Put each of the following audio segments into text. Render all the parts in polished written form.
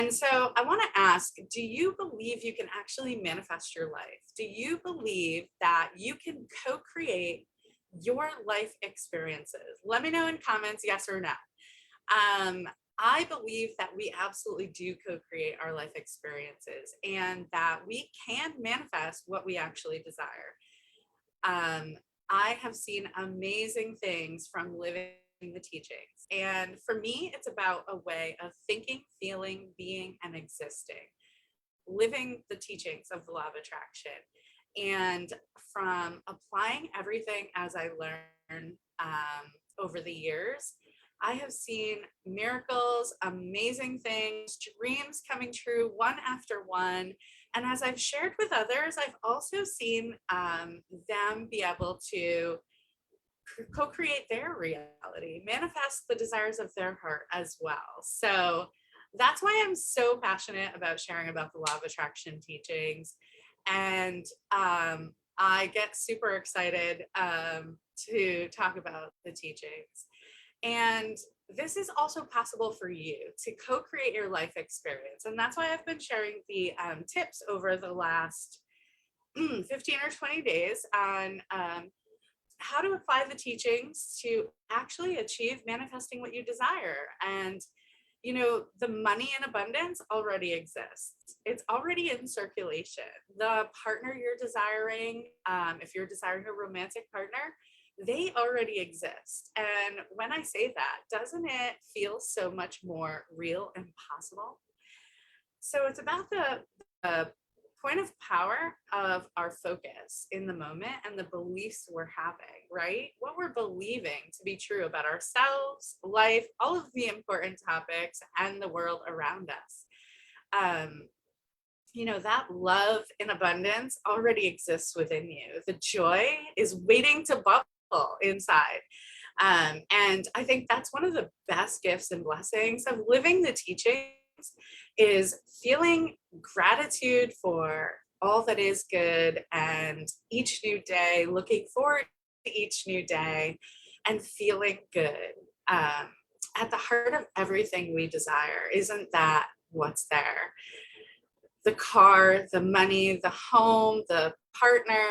And so I want to ask, do you believe you can actually manifest your life? Do you believe that you can co-create your life experiences? Let me know in comments, yes or no. Um, I believe that we absolutely do co-create our life experiences and that we can manifest what we actually desire. Um, I have seen amazing things from living the teachings. And for me, it's about a way of thinking, feeling, being, and existing, living the teachings of the law of attraction. And from applying everything as I learned over the years, I have seen miracles, amazing things, dreams coming true one after one. And as I've shared with others, I've also seen them be able to co-create their reality, manifest the desires of their heart as well. So that's why I'm so passionate about sharing about the law of attraction teachings. And I get super excited to talk about the teachings. And this is also possible for you to co-create your life experience. And that's why I've been sharing the tips over the last 15 or 20 days on how to apply the teachings to actually achieve manifesting what you desire. And, you know, the money in abundance already exists. It's already in circulation. The partner you're desiring, if you're desiring a romantic partner, they already exist. And when I say that, doesn't it feel so much more real and possible? So it's about the point of power of our focus in the moment and the beliefs we're having, right? What we're believing to be true about ourselves, life, all of the important topics, and the world around us. Um, you know, that love in abundance already exists within you. The joy is waiting to bubble inside. And I think that's one of the best gifts and blessings of living the teachings is feeling gratitude for all that is good and each new day, looking forward to each new day and feeling good. Um, at the heart of everything we desire, isn't that what's there? The car, the money, the home, the partner,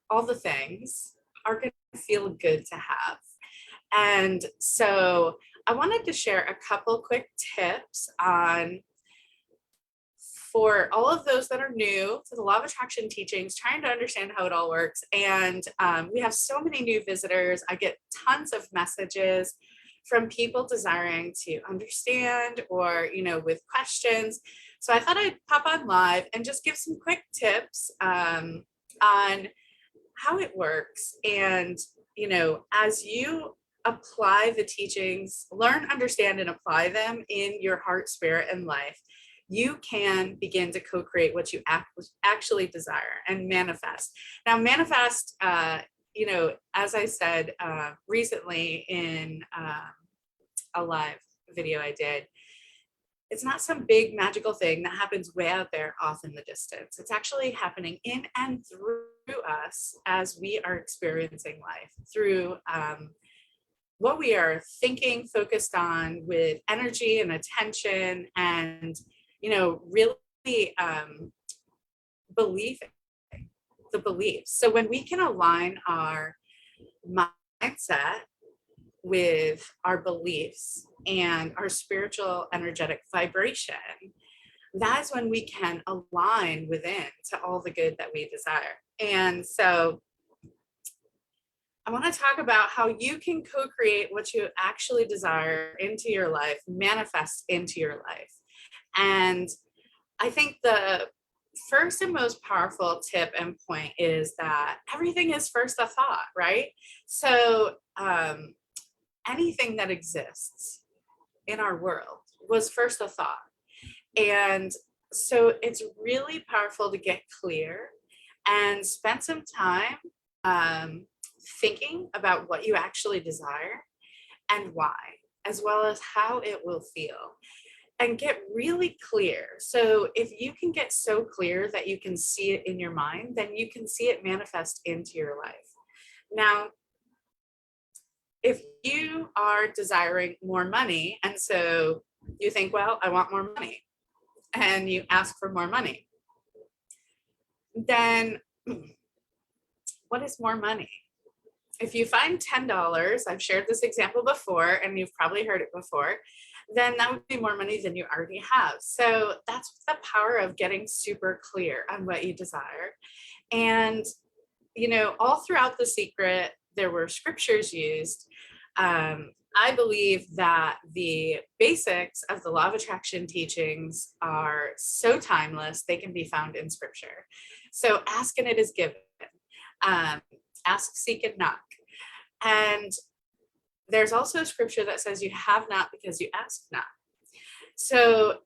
all the things are going to feel good to have. And so I wanted to share a couple quick tips on for all of those that are new to the law of attraction teachings, trying to understand how it all works. And we have so many new visitors. I get tons of messages from people desiring to understand or, you know, with questions. So I thought I'd pop on live and just give some quick tips on how it works. And, you know, as you apply the teachings, learn, understand, and apply them in your heart, spirit, and life, you can begin to co-create what you actually desire and manifest. Now, manifest, you know, as I said recently in a live video I did, it's not some big magical thing that happens way out there off in the distance. It's actually happening in and through us as we are experiencing life through what we are thinking, focused on with energy and attention and, you know, really belief, the beliefs. So when we can align our mindset with our beliefs and our spiritual energetic vibration, that's when we can align within to all the good that we desire. And so I want to talk about how you can co-create what you actually desire into your life, manifest into your life. And I think the first and most powerful tip and point is that everything is first a thought, right? So anything that exists in our world was first a thought. And so it's really powerful to get clear and spend some time thinking about what you actually desire and why, as well as how it will feel. And get really clear. So if you can get so clear that you can see it in your mind, then you can see it manifest into your life. Now, if you are desiring more money, and so you think, well, I want more money. and you ask for more money. Then what is more money? If you find $10, I've shared this example before, and you've probably heard it before, then that would be more money than you already have. So that's the power of getting super clear on what you desire. And, all throughout The Secret, there were scriptures used. I believe that the basics of the law of attraction teachings are so timeless, they can be found in scripture. So ask and it is given. Um, Ask, seek, and knock. And there's also a scripture that says you have not because you ask not. So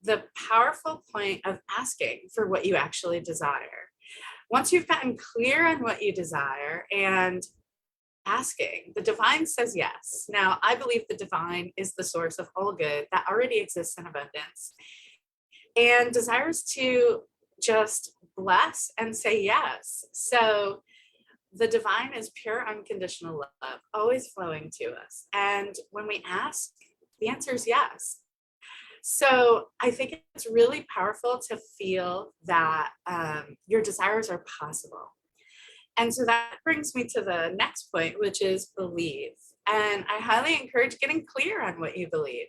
the powerful point of asking for what you actually desire. Once you've gotten clear on what you desire and asking, the divine says yes. Now, I believe the divine is the source of all good that already exists in abundance and desires to just bless and say yes. So the divine is pure unconditional love, always flowing to us. And when we ask, the answer is yes. So I think it's really powerful to feel that your desires are possible. And so that brings me to the next point, which is believe. And I highly encourage getting clear on what you believe.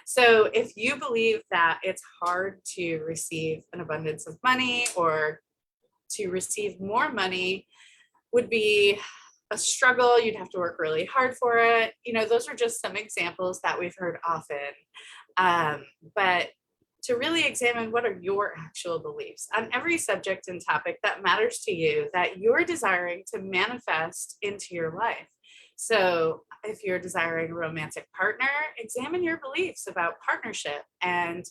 So if you believe that it's hard to receive an abundance of money, or to receive more money would be a struggle, you'd have to work really hard for it. Those are just some examples that we've heard often. But to really examine, what are your actual beliefs on every subject and topic that matters to you, that you're desiring to manifest into your life. So if you're desiring a romantic partner, examine your beliefs about partnership and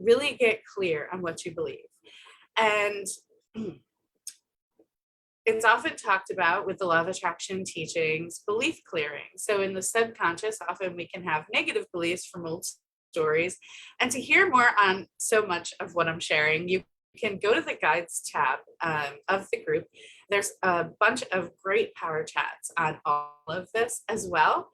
really get clear on what you believe. And it's often talked about with the law of attraction teachings, belief clearing. So in the subconscious, often we can have negative beliefs from old stories. And to hear more on so much of what I'm sharing, you can go to the guides tab of the group. There's a bunch of great power chats on all of this as well.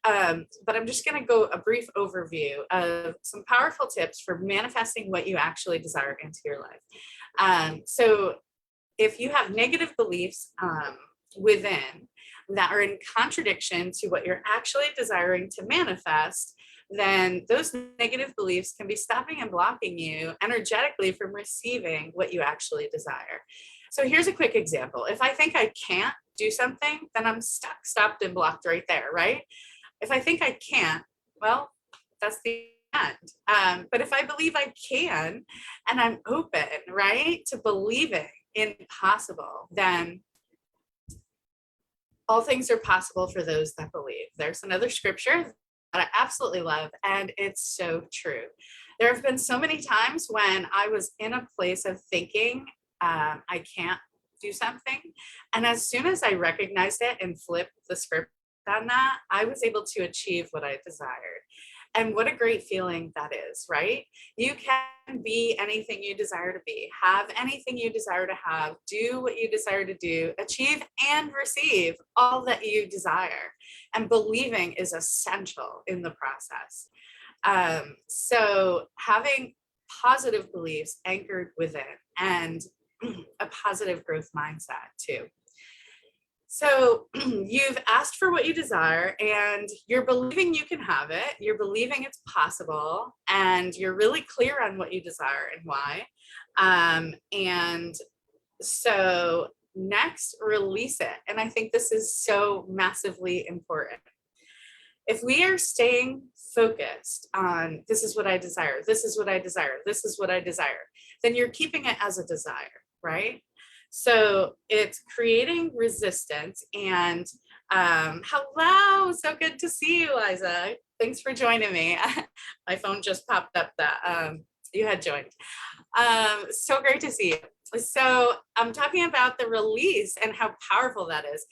But I'm just going to go a brief overview of some powerful tips for manifesting what you actually desire into your life. So if you have negative beliefs within that are in contradiction to what you're actually desiring to manifest, then those negative beliefs can be stopping and blocking you energetically from receiving what you actually desire. So here's a quick example. If I think I can't do something, then I'm stuck, stopped, and blocked right there, right? If I think I can't, well, that's the end. But if I believe I can, and I'm open, right, to believing impossible, then all things are possible for those that believe. There's another scripture that I absolutely love, and it's so true. There have been so many times when I was in a place of thinking I can't do something, and as soon as I recognized it and flipped the script on that, I was able to achieve what I desired. And what a great feeling that is, right? You can be anything you desire to be, have anything you desire to have, do what you desire to do, achieve and receive all that you desire. And believing is essential in the process. So having positive beliefs anchored within, and a positive growth mindset too. So you've asked for what you desire, and you're believing you can have it. You're believing it's possible, and you're really clear on what you desire and why. And so next, release it. And I think this is so massively important. If we are staying focused on, this is what I desire, this is what I desire, this is what I desire, then you're keeping it as a desire, right? So it's creating resistance. And hello, so good to see you, Liza. Thanks for joining me. My phone just popped up that you had joined. So great to see you. So I'm talking about the release and how powerful that is.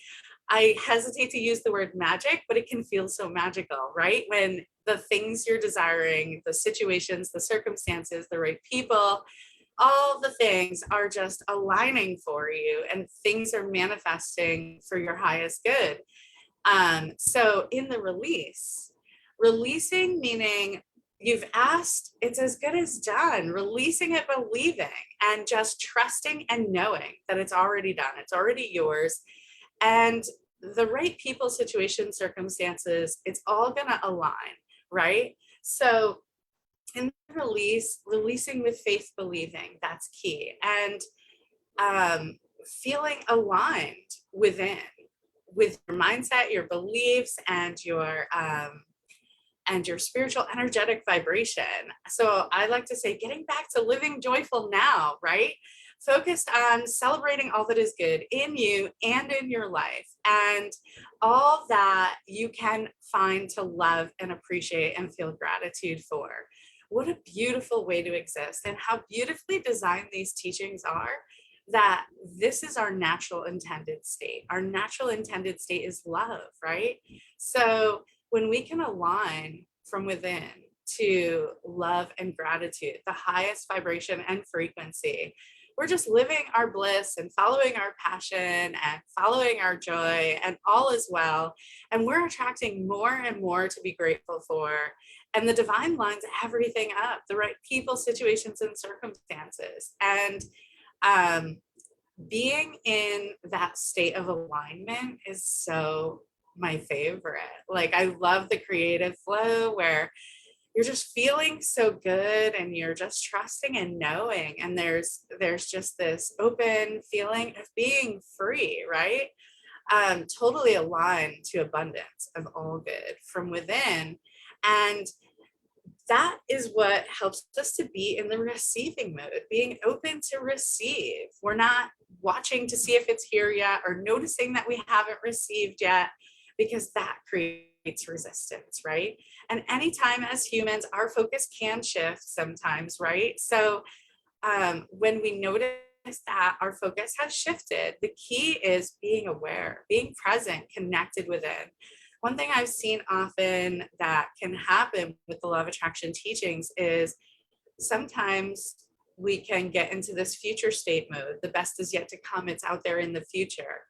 I hesitate to use the word magic, but it can feel so magical, right? When the things you're desiring, the situations, the circumstances, the right people, all the things are just aligning for you, and things are manifesting for your highest good. So in the releasing meaning you've asked, it's as good as done. Releasing it, believing, and just trusting and knowing that it's already done. It's already yours. And the right people, situations, circumstances, it's all going to align, right? So in releasing with faith, believing, that's key. And feeling aligned within with your mindset, your beliefs, and your spiritual energetic vibration. So I like to say, getting back to living joyful now, right? Focused on celebrating all that is good in you and in your life, and all that you can find to love and appreciate and feel gratitude for. What a beautiful way to exist, and how beautifully designed these teachings are, that this is our natural intended state. Our natural intended state is love, right? So when we can align from within to love and gratitude, the highest vibration and frequency, we're just living our bliss and following our passion and following our joy, and all is well. And we're attracting more and more to be grateful for. And the divine lines everything up, the right people, situations, and circumstances. And being in that state of alignment is so my favorite. Like, I love the creative flow where you're just feeling so good and you're just trusting and knowing, and there's just this open feeling of being free, right? Totally aligned to abundance of all good from within. And that is what helps us to be in the receiving mode, being open to receive. We're not watching to see if it's here yet, or noticing that we haven't received yet, because that creates resistance, right? And anytime as humans, our focus can shift sometimes, right? So when we notice that our focus has shifted, the key is being aware, being present, connected within. One thing I've seen often that can happen with the law of attraction teachings is sometimes we can get into this future state mode. The best is yet to come. It's out there in the future.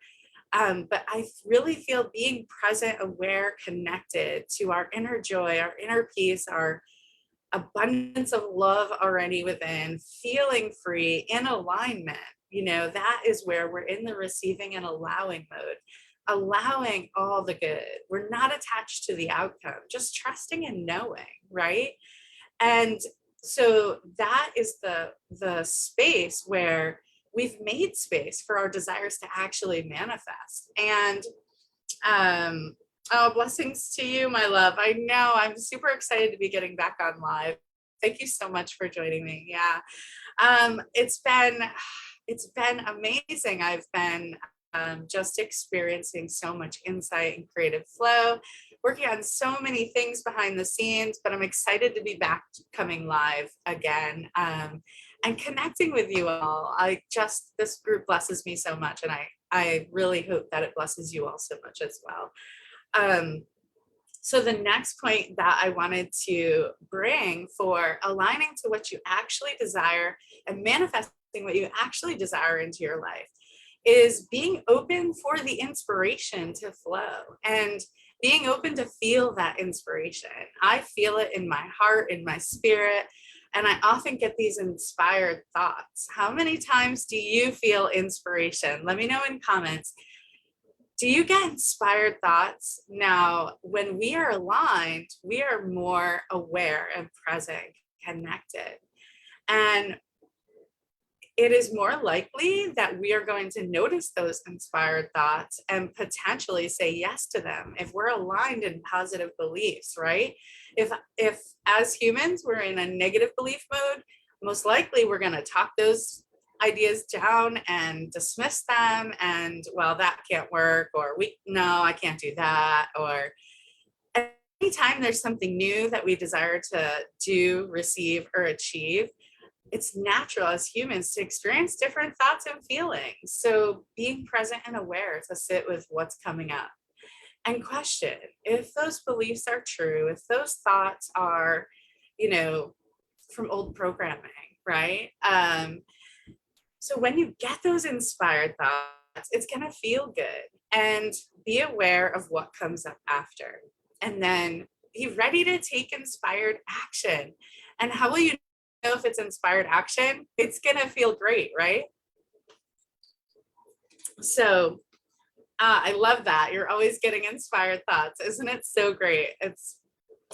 But I really feel being present, aware, connected to our inner joy, our inner peace, our abundance of love already within, feeling free, in alignment, that is where we're in the receiving and allowing mode, allowing all the good. We're not attached to the outcome, just trusting and knowing, right? And so that is the space where we've made space for our desires to actually manifest. And oh, blessings to you, my love. I know, I'm super excited to be getting back on live. Thank you so much for joining me. Yeah. It's been amazing. I've been just experiencing so much insight and creative flow, working on so many things behind the scenes, but I'm excited to be back coming live again, and connecting with you all. This group blesses me so much, and I really hope that it blesses you all so much as well. So the next point that I wanted to bring for aligning to what you actually desire and manifesting what you actually desire into your life is being open for the inspiration to flow, and being open to feel that inspiration. I feel it in my heart, in my spirit, and I often get these inspired thoughts. How many times do you feel inspiration? Let me know in comments. Do you get inspired thoughts? Now, when we are aligned, we are more aware and present, connected. And it is more likely that we are going to notice those inspired thoughts and potentially say yes to them if we're aligned in positive beliefs, right? If as humans we're in a negative belief mode, most likely we're going to talk those ideas down and dismiss them, and well, that can't work, or no, I can't do that. Or anytime there's something new that we desire to do, receive, or achieve, it's natural as humans to experience different thoughts and feelings. So being present and aware to sit with what's coming up and question if those beliefs are true, if those thoughts are, from old programming, right? So when you get those inspired thoughts, it's going to feel good, and be aware of what comes up after. And then be ready to take inspired action. And how will you know if it's inspired action? It's going to feel great, right? So I love that. You're always getting inspired thoughts. Isn't it so great?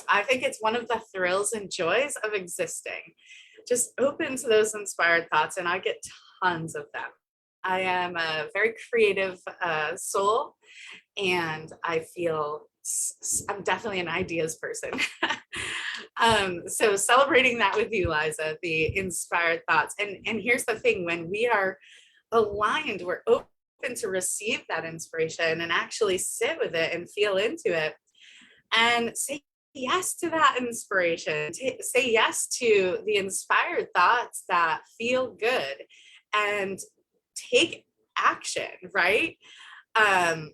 I think it's one of the thrills and joys of existing. Just open to those inspired thoughts, and I get tons of them. I am a very creative soul, and I feel I'm definitely an ideas person. So celebrating that with you, Liza, the inspired thoughts. And here's the thing: when we are aligned, we're open to receive that inspiration and actually sit with it and feel into it and say yes to that inspiration. Say yes to the inspired thoughts that feel good and take action, right? Um,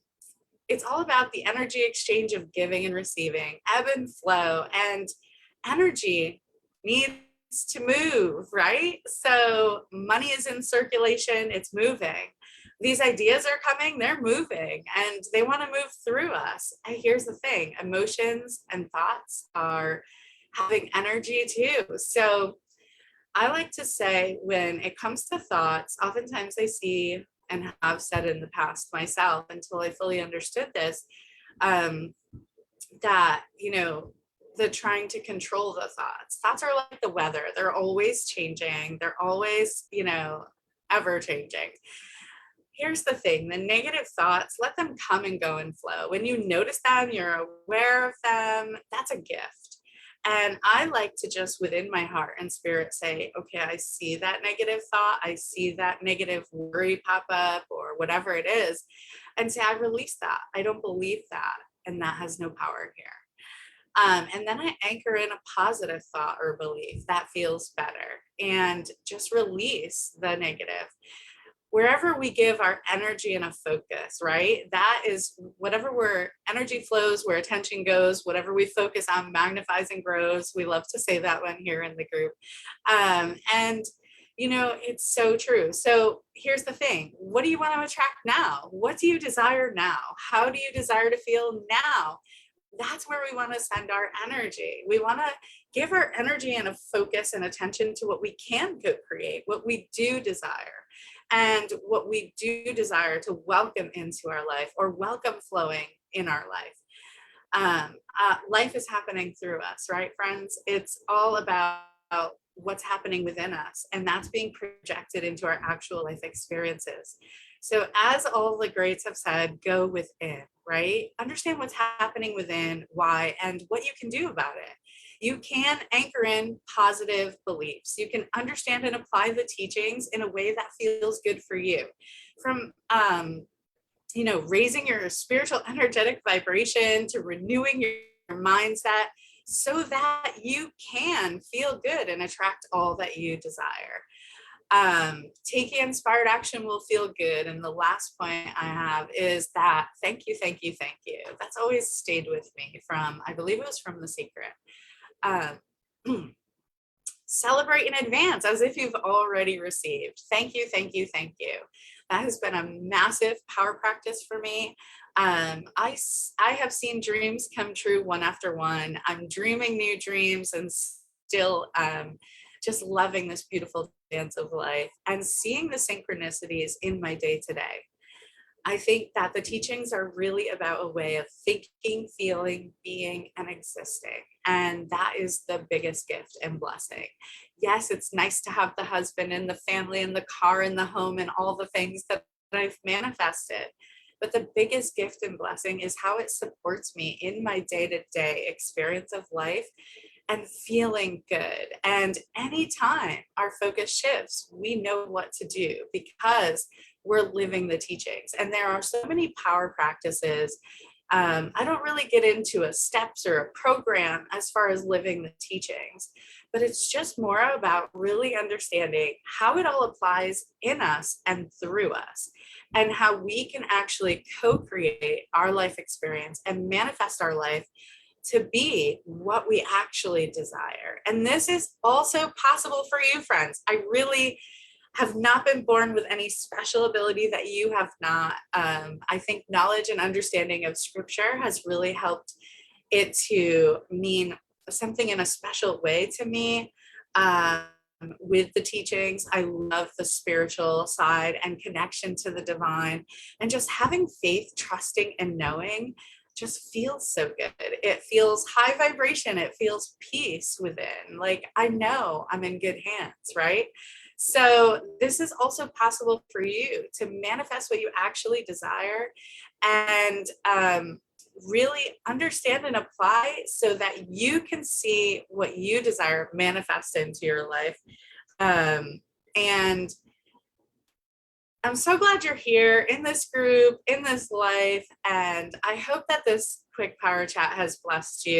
it's all about the energy exchange of giving and receiving, ebb and flow, and energy needs to move, right? So money is in circulation, it's moving. These ideas are coming, they're moving, and they want to move through us. And here's the thing: emotions and thoughts are having energy too. So I like to say, when it comes to thoughts, oftentimes I see and have said in the past myself until I fully understood this, um, that, the trying to control the thoughts. Thoughts are like the weather. They're always changing. They're always, ever changing. Here's the thing: the negative thoughts, let them come and go and flow. When you notice them, you're aware of them, that's a gift. And I like to just within my heart and spirit say, okay, I see that negative thought, I see that negative worry pop up or whatever it is, and say, I release that. I don't believe that. And that has no power here. And then I anchor in a positive thought or belief that feels better and just release the negative. Wherever we give our energy and a focus, right? That is whatever where energy flows, where attention goes, whatever we focus on magnifies and grows. We love to say that one here in the group. And it's so true. So here's the thing: what do you want to attract now? What do you desire now? How do you desire to feel now? That's where we want to send our energy. We want to give our energy and a focus and attention to what we can co-create, what we do desire, and what we do desire to welcome into our life or welcome flowing in our life. Life is happening through us, right, friends? It's all about what's happening within us, and that's being projected into our actual life experiences. So, as all the greats have said, go within, right? Understand what's happening within, why, and what you can do about it. You can anchor in positive beliefs. You can understand and apply the teachings in a way that feels good for you. From raising your spiritual energetic vibration to renewing your mindset so that you can feel good and attract all that you desire. Taking inspired action will feel good. And the last point I have is that thank you, thank you, thank you. That's always stayed with me from, I believe it was from The Secret. Celebrate in advance as if you've already received. Thank you, thank you, thank you. That has been a massive power practice for me. I have seen dreams come true one after one. I'm dreaming new dreams and still just loving this beautiful dance of life and seeing the synchronicities in my day to day. I think that the teachings are really about a way of thinking, feeling, being, and existing. And that is the biggest gift and blessing. Yes, it's nice to have the husband and the family and the car and the home and all the things that I've manifested. But the biggest gift and blessing is how it supports me in my day-to-day experience of life and feeling good. And anytime our focus shifts, we know what to do because we're living the teachings. And there are so many power practices. I don't really get into a steps or a program as far as living the teachings, but it's just more about really understanding how it all applies in us and through us, and how we can actually co-create our life experience and manifest our life to be what we actually desire. And this is also possible for you, friends. I really have not been born with any special ability that you have not. I think knowledge and understanding of scripture has really helped it to mean something in a special way to me. With the teachings, I love the spiritual side and connection to the divine, and just having faith, trusting, and knowing just feels so good. It feels high vibration. It feels peace within. Like, I know I'm in good hands, right? So this is also possible for you to manifest what you actually desire, and really understand and apply so that you can see what you desire manifest into your life. And I'm so glad you're here in this group, in this life, and I hope that this quick power chat has blessed you.